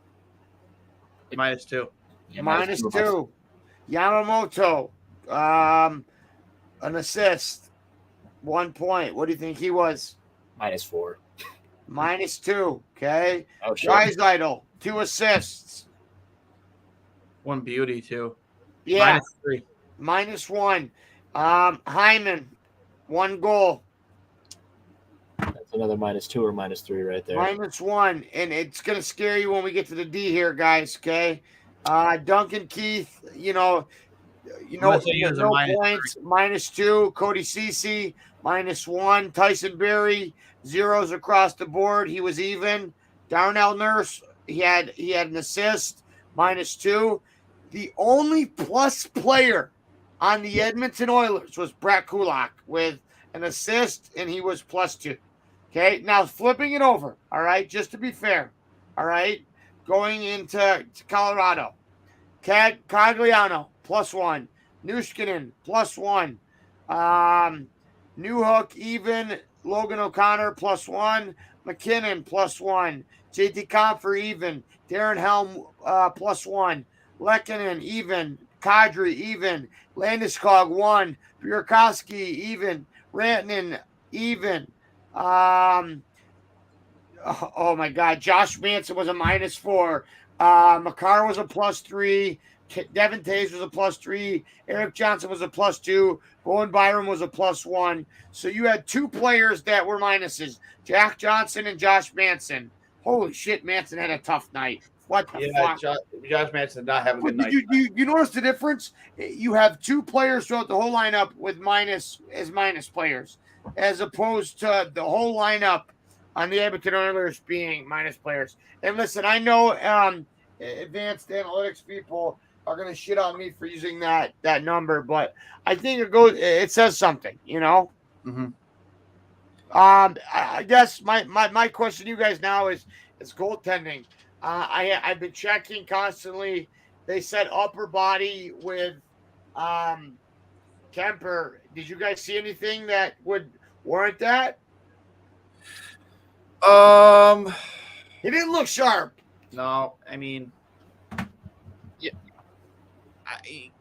-2. Yeah, -2. Yamamoto. An assist. 1 point. What do you think he was? -4. -2. Okay. Oh, shit. Draisaitl. 2 assists. One beauty, too. Yeah. -3. -1. Hyman. 1 goal. That's another -2 or -3 right there. -1. And it's going to scare you when we get to the D here, guys. Okay. Duncan Keith, no points. -2. Cody Ceci, -1. Tyson Barrie, 0s across the board. He was even. Darnell Nurse, he had an assist, -2. The only plus player on the Edmonton Oilers was Brett Kulak with an assist, and he was +2. Okay, now flipping it over, all right, just to be fair, all right, going into Colorado. Cagliano, +1. Nushkinen, +1. Newhook, even. Logan O'Connor, +1. McKinnon, +1. JT Compher, even. Darren Helm, +1. Lehkonen, even. Kadri, even. Landeskog, 1. Burakovsky, even. Rantanen, even. Oh my God. Josh Manson was a -4. McCarr was a +3. Devin Toews was a +3. Eric Johnson was a +2. Bowen Byram was a +1. So you had 2 players that were minuses, Jack Johnson and Josh Manson. Holy shit, Manson had a tough night. What the Yeah, fuck? Josh Manson did not have a good night. Did you notice the difference? You have two players throughout the whole lineup with minus players, as opposed to the whole lineup on the Edmonton Oilers being minus players. And listen, I know advanced analytics people are going to shit on me for using that number, but I think it says something, you know. Mm-hmm. I guess my question to you guys now is goaltending. I've been checking constantly. They said upper body with Kemper. Did you guys see anything that would warrant that? He didn't look sharp. No, I mean, yeah,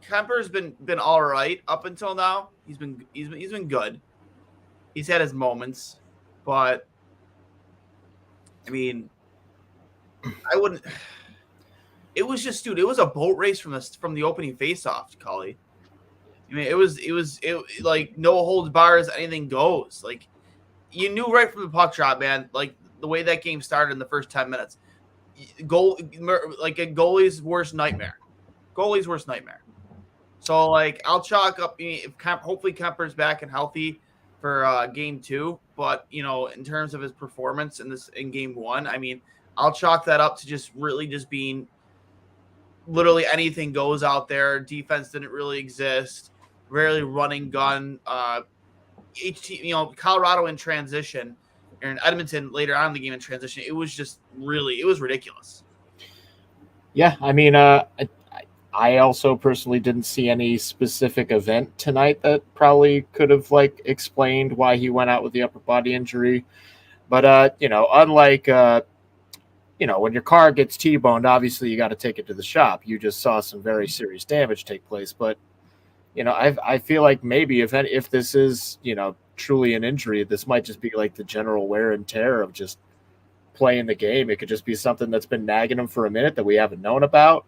Kemper's been all right up until now. He's been good. He's had his moments, but I mean, I wouldn't. It was just, dude. It was a boat race from the opening faceoff, Cully. I mean, it was like no holds bars, anything goes. Like you knew right from the puck drop, man. Like the way that game started in the first 10 minutes, like a goalie's worst nightmare. Goalie's worst nightmare. So like I'll chalk up. Hopefully Kemper's back and healthy for game 2. But in terms of his performance in game 1, I mean, I'll chalk that up to just being literally anything goes out there. Defense didn't really exist. Rarely running gun. Colorado in transition, and Edmonton later on in the game in transition. It was ridiculous. Yeah, I mean, I also personally didn't see any specific event tonight that probably could have explained why he went out with the upper body injury. But unlike when your car gets T-boned, obviously you got to take it to the shop. You just saw some very serious damage take place. But I feel like maybe if this is truly an injury, this might just be like the general wear and tear of just playing the game. It could just be something that's been nagging him for a minute that we haven't known about.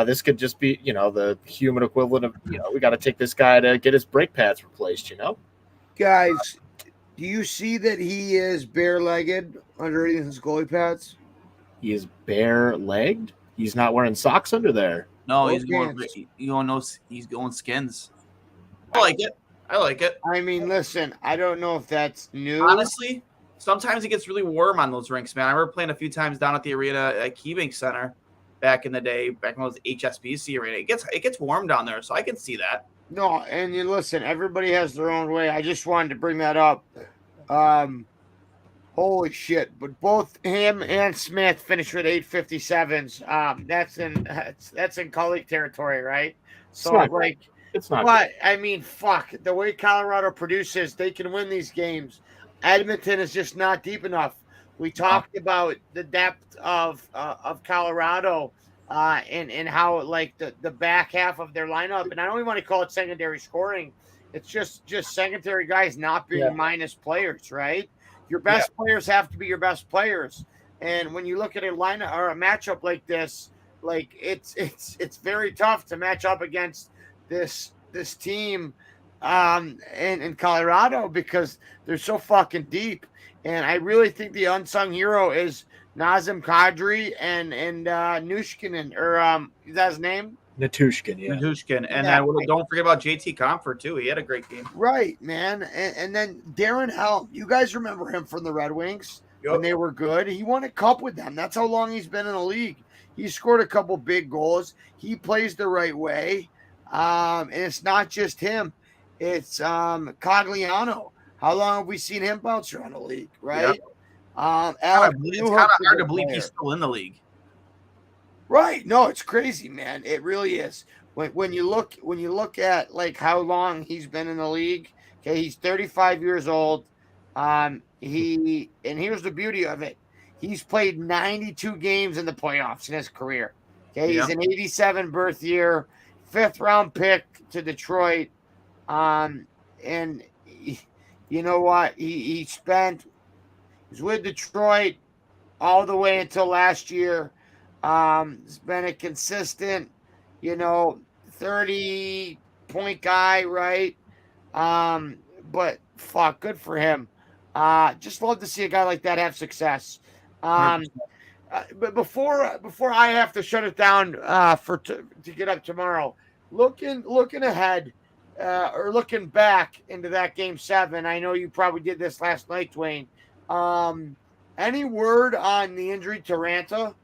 This could just be, the human equivalent of, we got to take this guy to get his brake pads replaced, Guys, do you see that he is bare-legged underneath his goalie pads? He is bare-legged? He's not wearing socks under there. No, he's going skins. I like it. I mean, listen, I don't know if that's new. Honestly, sometimes it gets really warm on those rinks, man. I remember playing a few times down at the arena at KeyBank Center back in the day, back when it was HSBC arena. It gets warm down there, so I can see that. No, and you listen, everybody has their own way. I just wanted to bring that up. Holy shit! But both him and Smith finished with 857s. That's in Cully territory, right? So it's not. But I mean, fuck the way Colorado produces, they can win these games. Edmonton is just not deep enough. We talked about the depth of Colorado and how the back half of their lineup, and I don't even want to call it secondary scoring. It's just secondary guys not being minus players, right? Your best players have to be your best players, and when you look at a lineup or a matchup like this, it's very tough to match up against this team in Colorado because they're so fucking deep. And I really think the unsung hero is Nazem Kadri and Nushkinen, or is that his name? Natushkin, yeah. Natushkin. And don't forget about JT Comfort, too. He had a great game. Right, man. And then Darren Helm. You guys remember him from the Red Wings when they were good? He won a cup with them. That's how long he's been in the league. He scored a couple big goals. He plays the right way. And it's not just him. It's Cogliano. How long have we seen him bounce around the league, right? Yep. It's kind of hard to believe he's still in the league. Right. No, it's crazy, man. It really is. When you look at how long he's been in the league, okay, he's 35 years old. And here's the beauty of it. He's played 92 games in the playoffs in his career. Okay, he's an 87 birth year, 5th round pick to Detroit. And you know what? He was with Detroit all the way until last year. He's been a consistent, 30-point guy, right? But fuck, good for him. Just love to see a guy like that have success. But before I have to shut it down to get up tomorrow, looking ahead or looking back into that game 7. I know you probably did this last night, Duane. Any word on the injury to Ranta?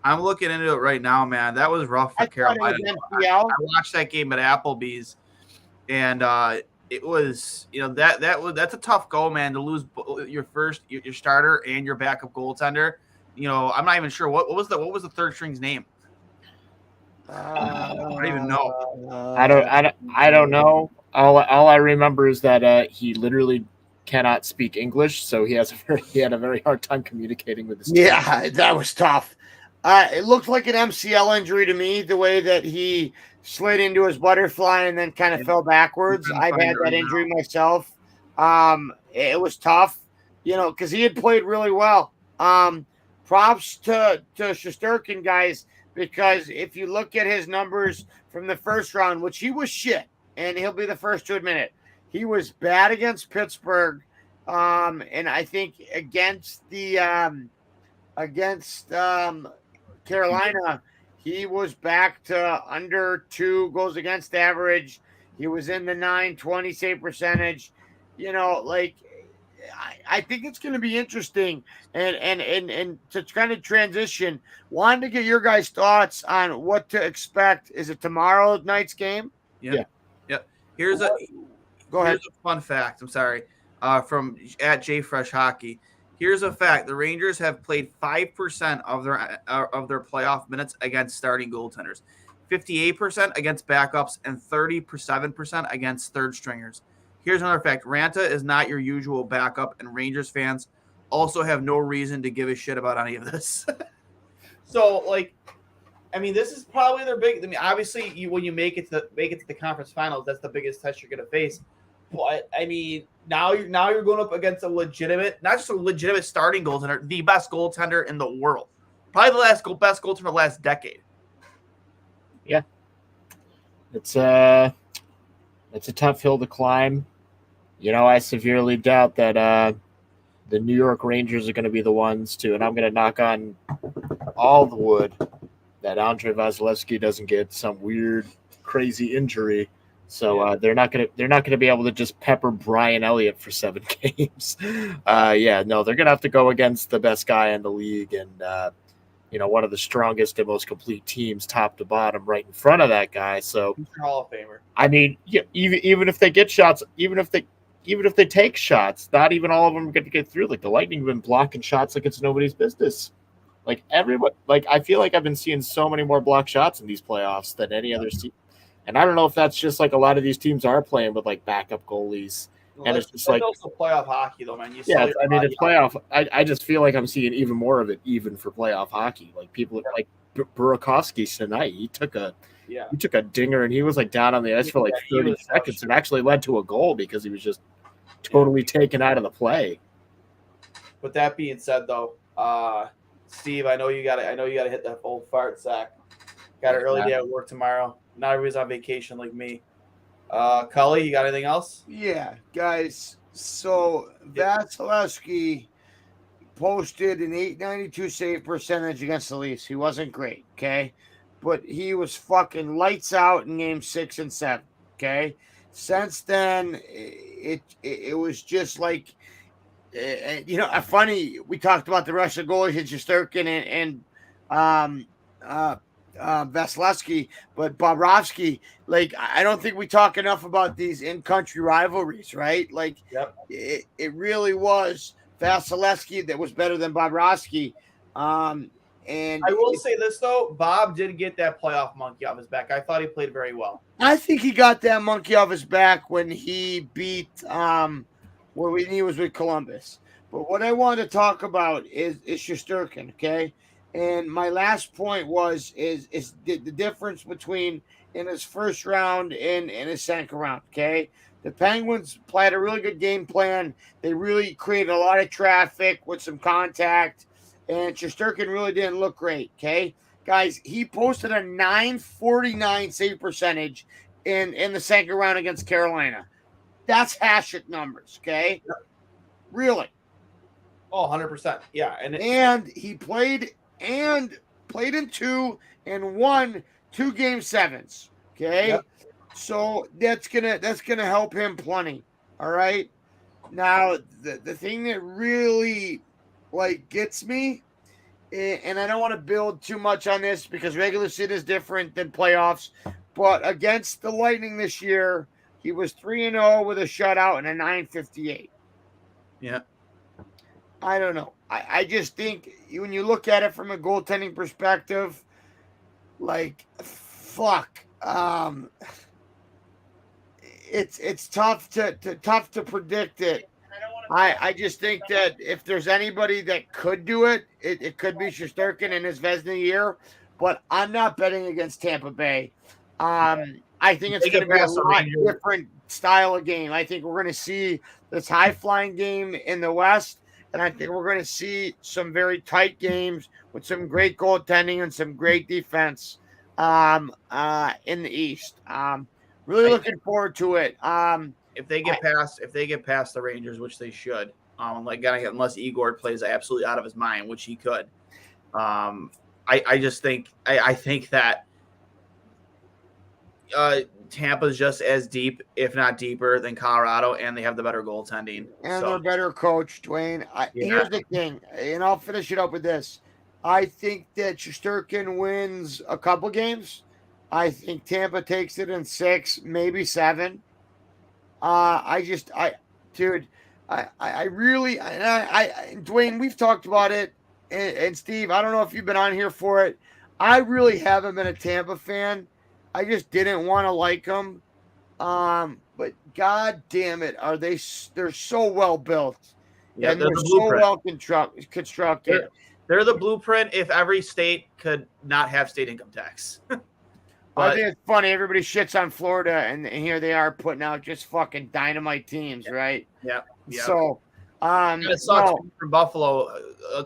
I'm looking into it right now, man. That was rough for I thought it Carolina. was MCL. I watched that game at Applebee's, and it was, that's a tough go, man, to lose your starter and your backup goaltender. I'm not even sure what was the third string's name. I don't even know. I don't know. All I remember is that he literally cannot speak English, so he had a very hard time communicating with his team. Yeah, that was tough. It looked like an MCL injury to me, the way that he slid into his butterfly and then kind of fell backwards. I've had that injury myself. It was tough, because he had played really well. Props to Shesterkin, guys, because if you look at his numbers from the first round, which he was shit, and he'll be the first to admit it, he was bad against Pittsburgh, and I think against Carolina, he was back to under 2 goals against average. He was in the 920 save percentage. I think it's going to be interesting, and to kind of transition. Wanted to get your guys' thoughts on what to expect. Is it tomorrow night's game? Yeah. Here's a fun fact. I'm sorry. From at JFresh Hockey. Here's a fact: the Rangers have played 5% of their playoff minutes against starting goaltenders, 58% against backups, and 37% against third stringers. Here's another fact: Ranta is not your usual backup, and Rangers fans also have no reason to give a shit about any of this. So, this is probably their big. Obviously, when you make it to the conference finals, that's the biggest test you're going to face. But now you're going up against not just a legitimate starting goaltender, the best goaltender in the world, probably the best goaltender of the last decade. Yeah, it's a tough hill to climb. I severely doubt that the New York Rangers are going to be the ones to, and I'm going to knock on all the wood that Andrei Vasilevsky doesn't get some weird, crazy injury. So they're not gonna be able to just pepper Brian Elliott for 7 games. They're gonna have to go against the best guy in the league and one of the strongest and most complete teams, top to bottom, right in front of that guy. So Hall of Famer. Even if they get shots, even if they take shots, not even all of them get to get through. Like the Lightning have been blocking shots like it's nobody's business. Like everyone, I feel like I've been seeing so many more block shots in these playoffs than any other team. And I don't know if that's just a lot of these teams are playing with backup goalies. Well, and it's just also playoff hockey, though, man. It's playoff. I just feel like I'm seeing even more of it, even for playoff hockey. Like people like Burakovsky tonight, he took a dinger and he was down on the ice for 30 seconds and actually led to a goal because he was just totally taken out of the play. With that being said, though, Steve, I know you got to hit that old fart sack. Got an early day at work tomorrow. Not everybody's on vacation like me. Cully, you got anything else? Yeah, guys. So Vasilevsky posted an .892 save percentage against the Leafs. He wasn't great, okay? But he was fucking lights out in game 6 and 7, okay? Since then, it was just funny. We talked about the Russian goalies and Shesterkin and Vasilevsky, but Bobrovsky, I don't think we talk enough about these in-country rivalries, right? It really was Vasilevsky that was better than Bobrovsky. And I will say this, though, Bob did get that playoff monkey off his back. I thought he played very well. I think he got that monkey off his back when he beat when he was with Columbus. But what I want to talk about is Shesterkin, okay? And my last point is the difference between in his first round and in his second round, okay? The Penguins played a really good game plan. They really created a lot of traffic with some contact, and Shesterkin really didn't look great, okay? Guys, he posted a .949 save percentage in the second round against Carolina. That's Hasek numbers, okay? Really. Oh, 100%. Yeah. And he played and played in 2 and won 2 Game 7s. Okay, Yep. so that's gonna help him plenty. All right. Now the thing that really gets me, and I don't want to build too much on this because regular season is different than playoffs, but against the Lightning this year, he was 3-0 with a shutout and a 958. Yeah. I don't know. I just think when you look at it from a goaltending perspective, fuck. It's tough to predict it. I just think that if there's anybody that could do it, it could be Shesterkin in his Vezina year, but I'm not betting against Tampa Bay. I think it's going to be a lot different style of game. I think we're going to see this high-flying game in the West, and I think we're going to see some very tight games with some great goaltending and some great defense in the East. Really looking forward to it. If they get past the Rangers, which they should, unless Igor plays absolutely out of his mind, which he could. I just think I think that Tampa's just as deep, if not deeper, than Colorado, and they have the better goaltending. And they're better coach, Duane. Here's the thing, and I'll finish it up with this. I think that Shesterkin wins a couple games. I think Tampa takes it in 6, maybe 7. Duane, we've talked about it, and Steve, I don't know if you've been on here for it. I really haven't been a Tampa fan. I just didn't want to like them. But god damn it, they're so well built. Yeah, and they're so well constructed. They're the blueprint if every state could not have state income tax. I think it's funny. Everybody shits on Florida, and here they are putting out just fucking dynamite teams, right? Yeah. So, it sucks from Buffalo,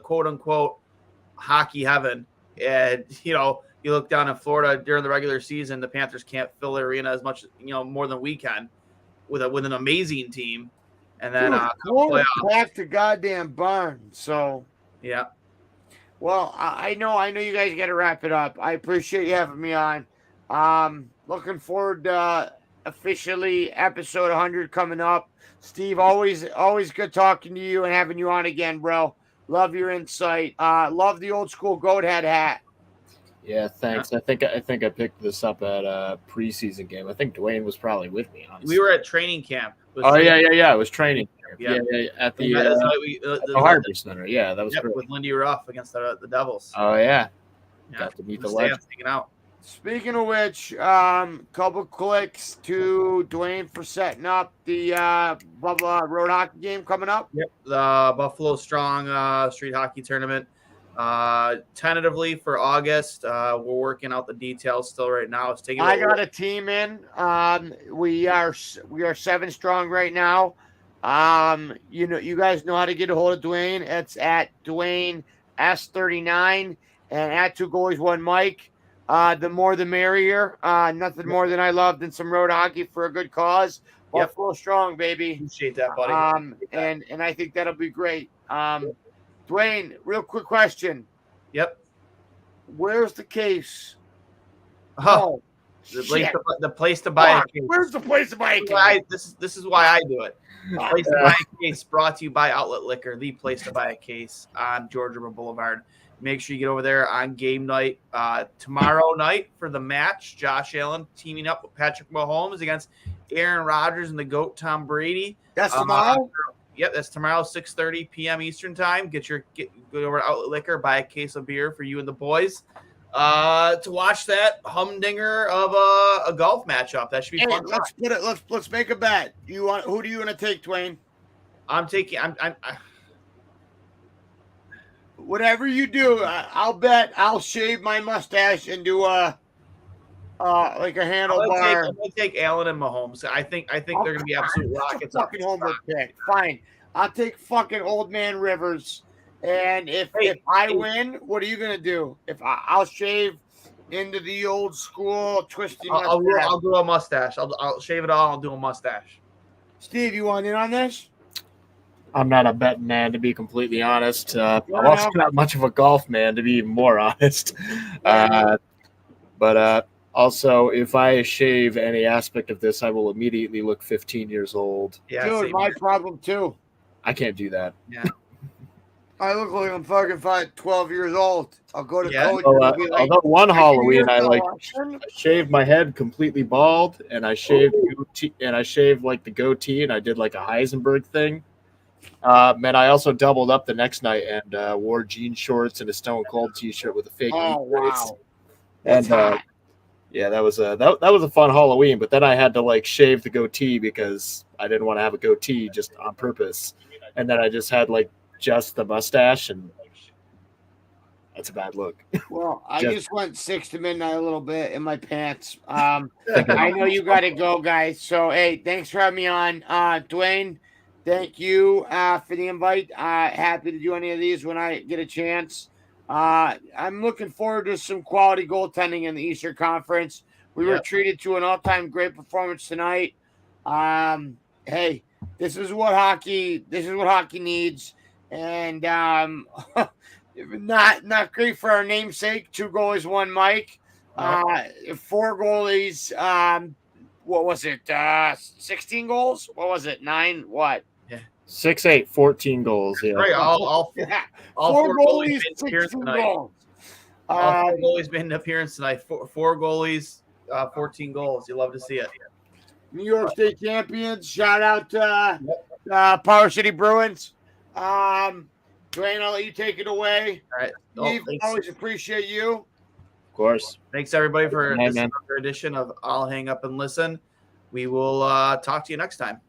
quote unquote, hockey heaven. And you look down in Florida during the regular season, the Panthers can't fill their arena as much, more than we can, with an amazing team. And then back to goddamn barn. So yeah. Well, I know you guys got to wrap it up. I appreciate you having me on. Looking forward to officially episode 100 coming up. Steve, always good talking to you and having you on again, bro. Love your insight. Love the old school goat head hat. Yeah, thanks. I think I picked this up at a preseason game. I think Duane was probably with me. Honestly, we were at training camp. Yeah. It was training. Yeah, at the Harbor Center. Yeah, that was great. With Lindy Ruff against the Devils. Oh yeah. Got to meet the legend. Hanging out. Speaking of which, couple clicks to Duane for setting up the road hockey game coming up. Yep, the Buffalo Strong Street Hockey Tournament. Tentatively for August. We're working out the details still right now. I got a team in. We are 7 strong right now. You guys know how to get a hold of Duane. It's at Duane S39 and at 2 Goalies 1 Mike. The more the merrier. Nothing more than I love than some road hockey for a good cause. Buffalo Strong, baby. Appreciate that, buddy. And I think that'll be great. Duane, real quick question. Yep. Where's the case? Oh, the place to buy a case. Where's the place to buy a case? This is why I do it. The place to buy a case brought to you by Outlet Liquor, the place to buy a case on Georgia Boulevard. Make sure you get over there on game night tomorrow night for the match. Josh Allen teaming up with Patrick Mahomes against Aaron Rodgers and the GOAT Tom Brady. That's tomorrow? Yep, that's tomorrow, 6:30 p.m. Eastern time. Go over to Outlet Liquor, buy a case of beer for you and the boys to watch that humdinger of a golf matchup. That should be fun. Let's make a bet. Who do you want to take, Duane? I'm whatever you do, I'll bet I'll shave my mustache and do a handlebar. I'm gonna take Allen and Mahomes. I think they're gonna be absolute rockets. Fucking homework pick. Fine. I'll take fucking old man Rivers. And if I win, what are you gonna do? I'll shave into the old school twisting mustache. I'll do a mustache. I'll shave it all. I'll do a mustache. Steve, you want in on this? I'm not a betting man, to be completely honest. I'm also not much of a golf man, to be even more honest. But also, if I shave any aspect of this, I will immediately look 15 years old. Yeah, Dude, same my here. problem too. I can't do that. Yeah. I look like I'm fucking 12 years old. I'll go to Yeah. coach So, and I'll be like, although one Halloween I "Congratulations." shaved my head completely bald, and I shaved like the goatee, and I did like a Heisenberg thing. And I also doubled up the next night and wore jean shorts and a Stone Cold T-shirt with a fake Oh meat brace. wow, that's And hot. yeah, that was a fun Halloween. But then I had to like shave the goatee because I didn't want to have a goatee just on purpose. And then I just had like just the mustache, and that's a bad look. Well, I Just- just went 6 to midnight a little bit in my pants. I know you got to go, guys. So hey, thanks for having me on, Duane. Thank you for the invite. Happy to do any of these when I get a chance. I'm looking forward to some quality goaltending in the Eastern Conference. We were treated to an all-time great performance tonight. Hey, this is what hockey needs, and not great for our namesake. 2 goalies, 1 Mike. 4 goalies. What was it? 16 goals? What was it? 9? What? 6, 8, 14 goals. Yeah. Right. All 4 goalies, made an appearance 16 tonight. goals. All 4 goalies made an appearance tonight. 4 goalies, 14 goals. You love to see it. New York State champions. Shout out to Power City Bruins. Duane, I'll let you take it away. All right. Steve, Thanks. always appreciate you. Of course. Thanks everybody for Yeah, this man. edition of I'll Hang Up and Listen. We will talk to you next time.